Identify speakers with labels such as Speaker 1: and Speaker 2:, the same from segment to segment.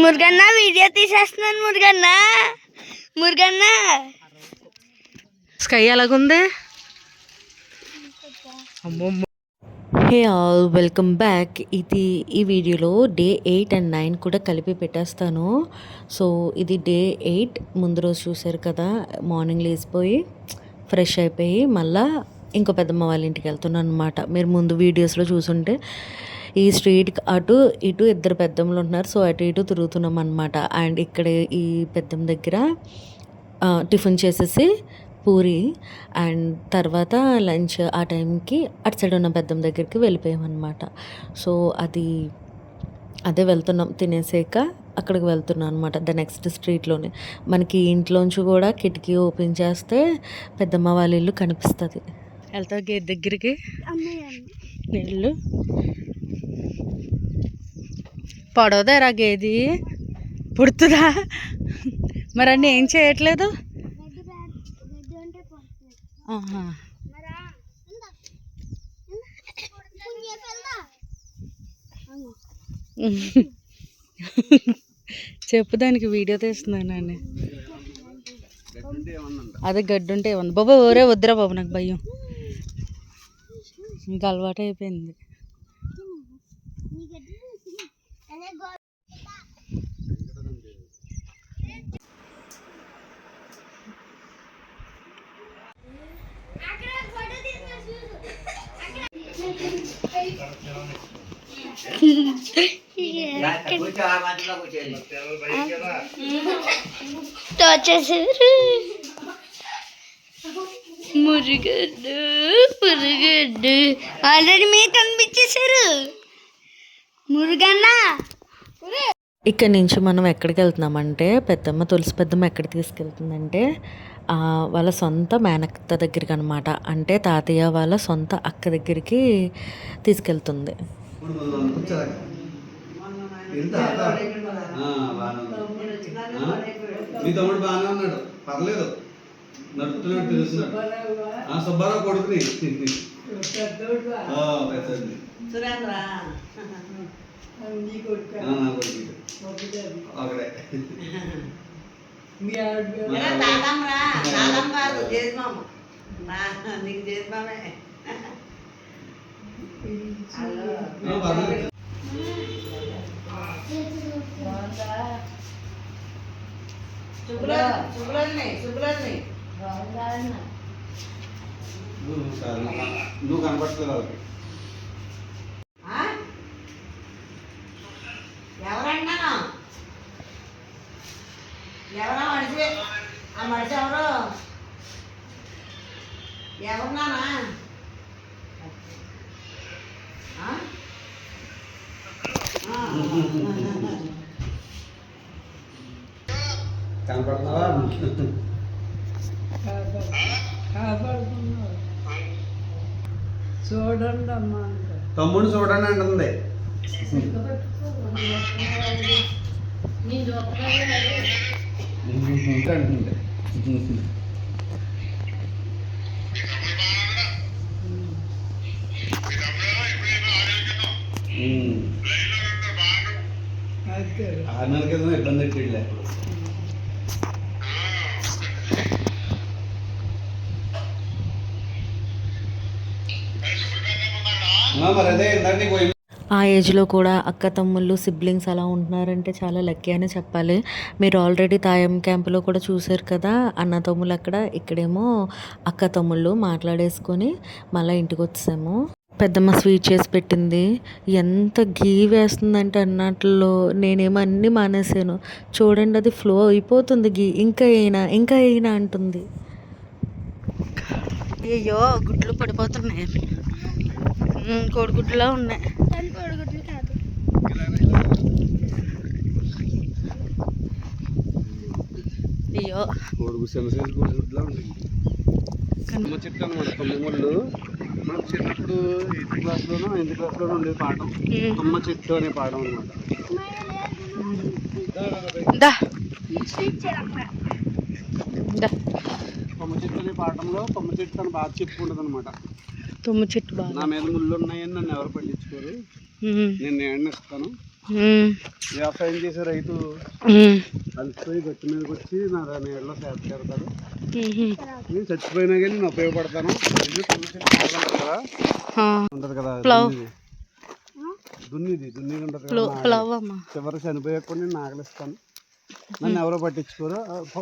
Speaker 1: మురుగన్న video తీసేస్తున్నాను. మురుగన్న
Speaker 2: sky ఎలాగుంది? Hey all, welcome back. ఈ వీడియోలో డే 8 and 9 కూడా కలిపి పెట్టేస్తాను. సో ఇది డే 8 ముందు రోజు చూసారు కదా, మార్నింగ్ లేచిపోయి ఫ్రెష్ అయిపోయి మళ్ళీ ఇంకో పెద్దమ్మ వాళ్ళ ఇంటికి వెళ్తున్నాను అనమాట. మీరు ముందు వీడియోస్లో చూసుంటే ఈ స్ట్రీట్కి అటు ఇటు ఇద్దరు పెద్దమ్మలు ఉంటున్నారు. సో అటు ఇటు తిరుగుతున్నాం అనమాట. అండ్ ఇక్కడ ఈ పెద్దమ్మ దగ్గర టిఫిన్ చేసేసి పూరి అండ్ తర్వాత లంచ్ ఆ టైంకి అటు సైడ్ ఉన్న పెద్దమ్మ దగ్గరికి వెళ్ళిపోయామన్నమాట. సో అదే వెళ్తున్నాం. తినేసాక అక్కడికి వెళ్తున్నాం అనమాట. ద నెక్స్ట్ స్ట్రీట్లోనే మనకి ఇంట్లోంచి కూడా కిటికీ ఓపెన్ చేస్తే పెద్దమ్మ వాళ్ళ ఇల్లు కనిపిస్తుంది. వెళ్తావు గేట్ దగ్గరికి? నీళ్ళు పడవదారా గేది పుడుతుందా? మరి అన్నీ ఏం చేయట్లేదు? చెప్పు, దానికి వీడియో తీస్తున్నాను. అదే గడ్డి ఉంటే ఉంది బాబా. ఓరే వద్దురా బాబు, నాకు భయం. ఇంకా అలవాటు అయిపోయింది.
Speaker 1: మురుగడ్డు ఆల్రెడీ మీకు కనిపించేశారు. మురుగన్న
Speaker 2: ఇక్కడ నుంచి మనం ఎక్కడికి వెళ్తున్నామంటే, తులసి పెద్దమ్మ ఎక్కడికి తీసుకెళ్తుందంటే వాళ్ళ సొంత మేనత్త దగ్గరికి అనమాట. అంటే తాతయ్య వాళ్ళ సొంత అక్క దగ్గరికి తీసుకెళ్తుంది.
Speaker 3: సుబ్బారావు కొడుకుని నువ్వు కనపడలేదు వాళ్ళకి.
Speaker 4: ఎవరా మనిషి? ఆ మనిషి ఎవరు? ఎవరున్నానా?
Speaker 3: కనపడుతున్నావా?
Speaker 5: చూడండి అమ్మా,
Speaker 3: తమ్ముడు చూడండి అంటుంది. ఆరు నెలల క్రితం ఇబ్బంది పెట్టిలే. మరి అదే ఇందాక
Speaker 2: ఆ ఏజ్లో కూడా అక్క తమ్ముళ్ళు సిబ్లింగ్స్ అలా ఉంటున్నారంటే చాలా లక్కీ అని చెప్పాలి. మీరు ఆల్రెడీ తాయం క్యాంపులో కూడా చూసారు కదా, అన్న తమ్ముళ్ళు అక్కడ. ఇక్కడేమో అక్క తమ్ముళ్ళు మాట్లాడేసుకొని మళ్ళీ ఇంటికి వచ్చాము. పెద్దమ్మ స్వీట్ చేసి పెట్టింది. ఎంత గీ వేస్తుందంటే అన్నట్లో నేనేమో అన్నీ మానేసాను. చూడండి, అది ఫ్లో అయిపోతుంది గీ. ఇంకా అయినా అంటుంది. అయ్యో, గుడ్లు పడిపోతున్నాయి. కోడిగుడ్లో ఉన్నాయి.
Speaker 1: కోడిగుడ్లు కాదు.
Speaker 2: అయ్యో,
Speaker 3: చెట్టు అనమాట. కొమ్మముళ్ళు మనకు చిన్నప్పుడు 8th క్లాస్లోనో 9th క్లాస్లోనో ఉండేది పాఠం. కొమ్మ చెట్టు అనే పాఠం అనమాట. కొమ్మ చెట్టు అనే పాఠంలో కొమ్మ చెట్టు తను బాగా చెప్పుకుంటుంది అనమాట.
Speaker 2: తుమ్మ చెట్టు బాగా
Speaker 3: నా మీద ముళ్ళు ఉన్నాయని నన్ను ఎవరు పట్టించుకోరు, నేను నేడిస్తాను, వ్యవసాయం చేసే రైతు కలిసిపోయి గట్టి మీదకి వచ్చి నా నీళ్ళలో సేద చేరుతాడు. నేను చచ్చిపోయినా కానీ నేను ఉపయోగపడతాను. ఇది తుమ్మ చెట్టు ఉంటుంది కదా, ఉంటది కదా దున్నిది ఉంటుంది కదా, చివరికి చనిపోయకుండా నేను నాగలిస్తాను. నన్ను ఎవరో పట్టించుకోరు.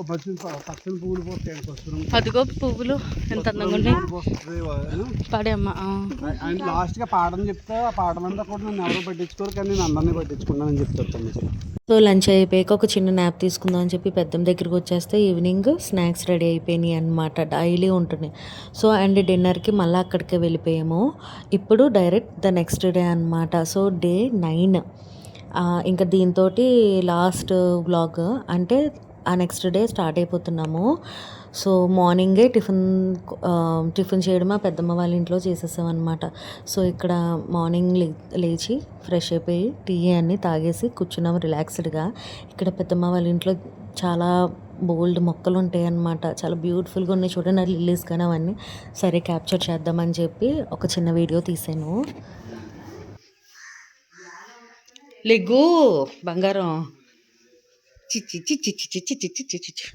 Speaker 3: పచ్చని పువ్వులు పోస్తాయి, పసుపు
Speaker 2: అదిగో పువ్వులు ఎంత అందంగా ఉన్నాయి.
Speaker 3: లాస్ట్ గా పాఠం చెప్తే ఆ పాఠం అంతా కూడా నన్ను ఎవరో పట్టించుకోరు, కానీ నేను అందరినీ పట్టించుకున్నానని చెప్తాను.
Speaker 2: సో లంచ్ అయిపోయాక ఒక చిన్న న్యాప్ తీసుకుందాం అని చెప్పి పెద్దమ్మ దగ్గరికి వచ్చేస్తే ఈవినింగ్ స్నాక్స్ రెడీ అయిపోయినాయి అనమాట. డైలీ ఉంటున్నాయి. సో అండ్ డిన్నర్కి మళ్ళీ అక్కడికే వెళ్ళిపోయాము. ఇప్పుడు డైరెక్ట్ ద నెక్స్ట్ డే అనమాట. So day 9. ఇంకా దీంతో లాస్ట్ వ్లాగ్, అంటే ఆ నెక్స్ట్ డే స్టార్ట్ అయిపోతున్నాము. సో మార్నింగే టిఫిన్ చేయడం మా పెద్దమ్మ వాళ్ళ ఇంట్లో చేసేసాం అనమాట. సో ఇక్కడ మార్నింగ్ లేచి ఫ్రెష్ అయిపోయి టీ అన్నీ తాగేసి కూర్చున్నాము రిలాక్స్డ్గా. ఇక్కడ పెద్దమ్మ వాళ్ళ ఇంట్లో చాలా బోల్డ్ మొక్కలు ఉంటాయి అన్నమాట. చాలా బ్యూటిఫుల్గా ఉన్నాయి చూడండి, ఆ లిల్లీస్ కానీ అవన్నీ. సరే క్యాప్చర్ చేద్దామని చెప్పి ఒక చిన్న వీడియో తీసాను. లెగ్గు బంగారం చిచ్చి చిచ్చి చిచ్చి చిచ్చి చిచ్చి చిచ్చి.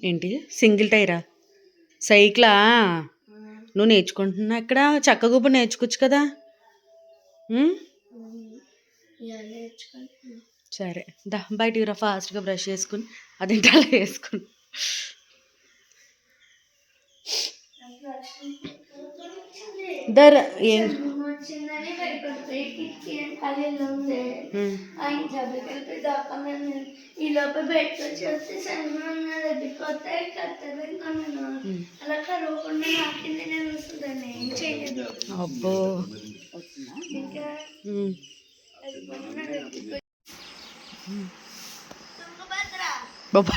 Speaker 2: ఏంటి సింగిల్ టైరా సైకిలా? నువ్వు నేర్చుకుంటున్నా ఇక్కడ చక్కగుబ్బ నేర్చుకోవచ్చు కదా. సరే దా బయటికి రా, ఫాస్ట్గా బ్రష్ చేసుకుని అదేంటి అలా వేసుకుని. దర్ ఏం అబ్బో బాబా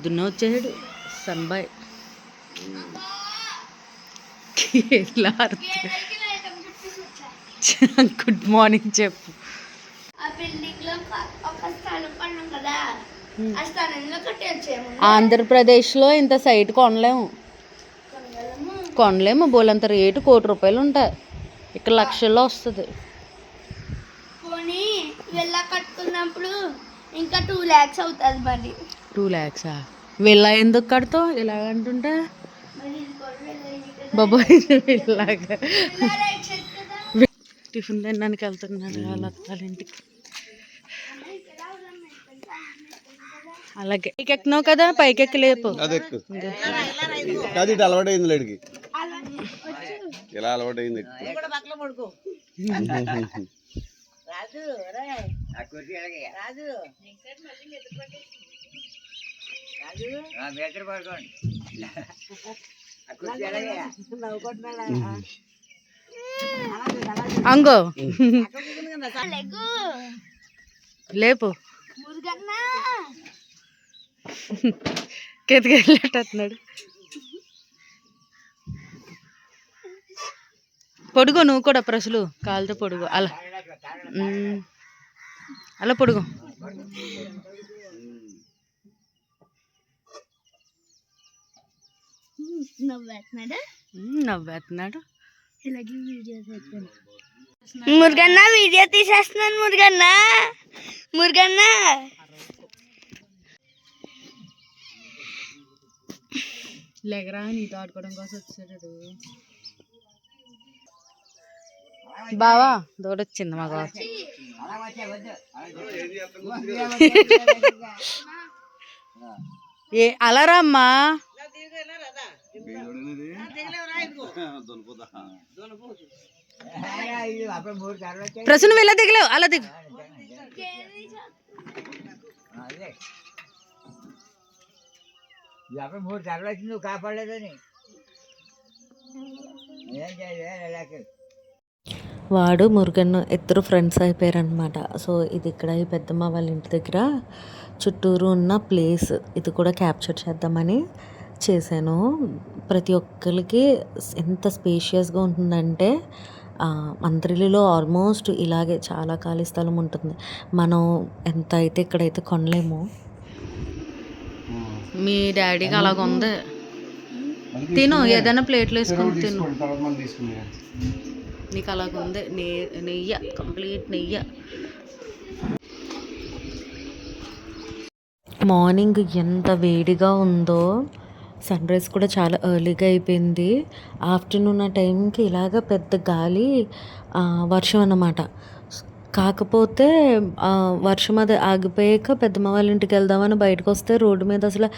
Speaker 2: దున్న వచ్చాడు సన్బాయ్. గుడ్ మార్నింగ్ చెప్పు. ఆంధ్రప్రదేశ్లో ఇంత సైట్ కొనలేము. బోలంత రేటు ₹1 కోటి ఉంటాయి. ఇక్కడ లక్షల్లో వస్తుంది.
Speaker 1: కట్టుకున్నప్పుడు ఇంకా 2 lakhs అవుతుంది. మరి
Speaker 2: 2 lakhs వెళ్ళా ఎందుకు కడతావు ఇలా అంటుంటే బాబోయ్. ఇలాగా టిఫిన్ తినడానికి వెళ్తున్నాడు వాళ్ళ అత్తాలింటికి. అలాగే పైకి ఎక్కినావు కదా, పైకి ఎక్కి లేపు.
Speaker 3: అలవాటైంది లేడికి, ఇలా అలవాటైంది.
Speaker 2: అంగో లేపు కెతికెళ్ళేటట్టున్నాడు. పొడుగు నువ్వు కూడా ప్రసులు కాలుతో పొడుగు, అలా అలా పొడుగు. నవ్వేస్తున్నాడు.
Speaker 1: మురుగన్న వీడియో తీసేస్తున్నాను. మురుగన్న
Speaker 2: లేకరా నీతో ఆడుకోవడం కోసం వచ్చాడు. బావా దూడొచ్చింది మా బావ. ఏ అలరా అమ్మా. ప్రసన్న వెళ్ళ దిగలేవు, అలా దిగు.
Speaker 4: నువ్వు కాపాడలేదని
Speaker 2: వాడు మురుగన్ ఇద్దరు ఫ్రెండ్స్ అయిపోయారనమాట. సో ఇది ఇక్కడ ఈ పెద్దమ్మ వాళ్ళ ఇంటి దగ్గర చుట్టూరు ఉన్న ప్లేస్, ఇది కూడా క్యాప్చర్ చేద్దామని చేశాను. ప్రతి ఒక్కరికి ఎంత స్పేషియస్గా ఉంటుందంటే మంత్రిలో ఆల్మోస్ట్ ఇలాగే చాలా ఖాళీ స్థలం ఉంటుంది. మనం ఎంత అయితే ఇక్కడైతే కొనలేము. మీ డాడీకి అలాగ ఉంది.
Speaker 3: మళ్ళీ
Speaker 2: తిను
Speaker 3: తీసుకునే.
Speaker 2: ఏదైనా ప్లేట్లు వేసుకుని
Speaker 3: పెరుగు
Speaker 2: తిను.
Speaker 3: తీసుకోండి, తర్వాత మనం తీసుకునే.
Speaker 2: నీకు అలాగ ఉంది. నెయ్యి కంప్లీట్ నెయ్యి. మార్నింగ్ ఎంత వేడిగా ఉందో. సన్ రైజ్ కూడా చాలా ఎర్లీగా అయిపోయింది. ఆఫ్టర్నూన్ ఆ టైంకి ఇలాగ పెద్ద గాలి, వర్షం అన్నమాట. కాకపోతే వర్షం అది ఆగిపోయాక పెద్దమ్మ వాళ్ళ ఇంటికి వెళ్దామని బయటకు వస్తే రోడ్డు మీద అసలు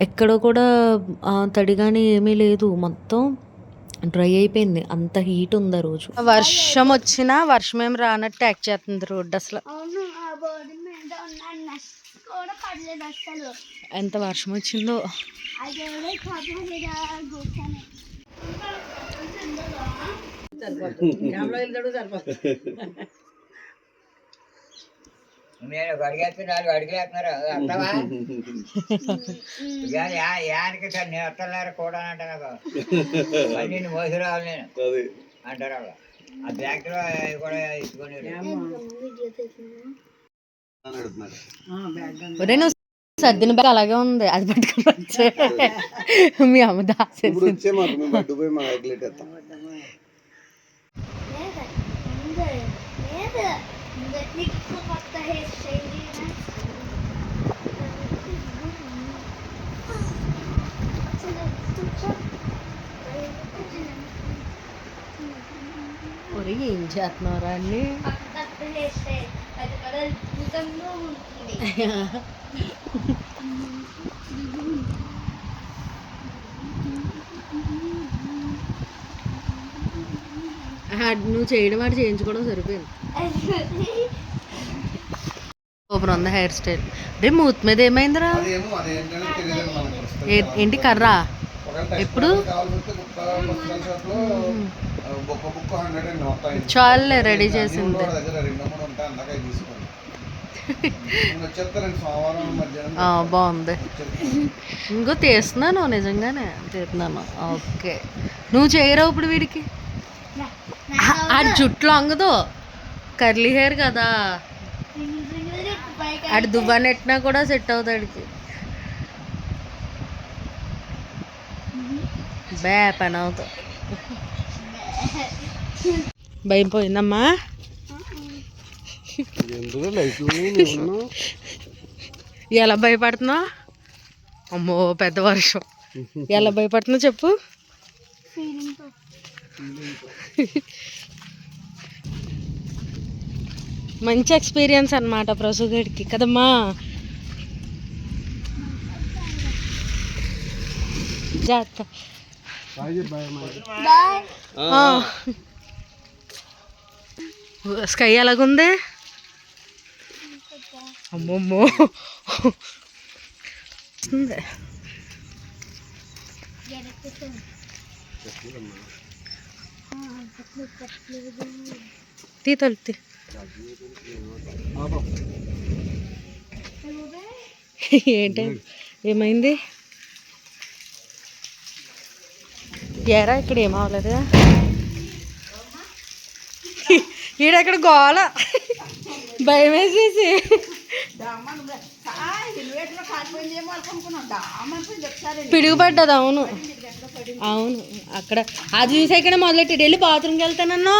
Speaker 2: ఎక్కడో కూడా తడిగాని ఏమీ లేదు. మొత్తం డ్రై అయిపోయింది. అంత హీట్ ఉంది ఆ రోజు. వర్షం వచ్చినా వర్షం ఏం రానట్టు యాక్ట్ చేస్తుంది రోడ్డు అసలు.
Speaker 1: అవును, ఆ బోర్డు మీద ఉన్న నస్ కూడా పడలేదు అసలు.
Speaker 2: ఎంత వర్షం వచ్చిందో.
Speaker 1: అది ఎవరో కాపాడేదా కూర్చొని.
Speaker 4: నేను అడిగేస్తే 4 అడుగులు వేస్తున్నారు అర్థమా? యానికి నేను వస్తలేరు కూడా అంటారు. మళ్ళీ నిన్ను మోసి రావాలి నేను అంటారు వాళ్ళు. ఆ బ్యాగ్లో కూడా ఇచ్చుకొని
Speaker 2: ఒరే నువ్వు సర్దిన బ్యాగ్ అలాగే ఉంది, అది పట్టుకుని వచ్చే మీ అమ్మ దాసేసి.
Speaker 3: ఇప్పుడు వచ్చే మాకు మేము బయట పోయి మా ఎగ్లెట్ వేస్తాం.
Speaker 1: కొత్త హెయిర్ స్టైల్
Speaker 2: ఒరే ఏం చేస్తున్నారా అన్ని.
Speaker 1: కొత్త హెయిర్ స్టైల్ అది కూడా అద్భుతంగా ఉంటుంది.
Speaker 2: నువ్వు చేయడం వాడు చేయించుకోవడం సరిపోయింది. సూపర్ ఉంది హెయిర్ స్టైల్. రే మూత్ మీద ఏమైందిరా?
Speaker 3: అదేమో అదేంటనే తెలియదు మనకు.
Speaker 2: ఏంటి కర్రా? ఎప్పుడు చాలే రెడీ చేసింది. బాగుంది. ఇంకో తీస్తున్నాను, నిజంగానే తీస్తున్నాను. ఓకే నువ్వు చేయరా ఇప్పుడు వీడికి? ఆ జుట్లు అంగదు, కర్లీ హెయిర్ కదా. అటు దువ్వనెట్టినా కూడా సెట్ అవుతాడికి. పని అవుతా. భయం పోయిందమ్మా. ఎలా భయపడుతున్నావు? అమ్మో పెద్ద వర్షం. ఎలా భయపడుతున్నావు చెప్పు. మంచి ఎక్స్పీరియన్స్ అన్నమాట ప్రసూగడికి కదమ్మా. జాగ్రత్త. స్కై ఎలాగుంది? అమ్మమ్మో తీ తలుపుతి. ఏంటి ఏమైంది? ఏరా ఇక్కడ ఏమవలేదు. ఈడెక్కడ గోల భయం వేసేసి. పిడుగుపడ్డది. అవును అవును అక్కడ అది చూసాకనే మొదలెట్టి వెళ్ళి బాత్రూమ్కి వెళ్తానన్నా.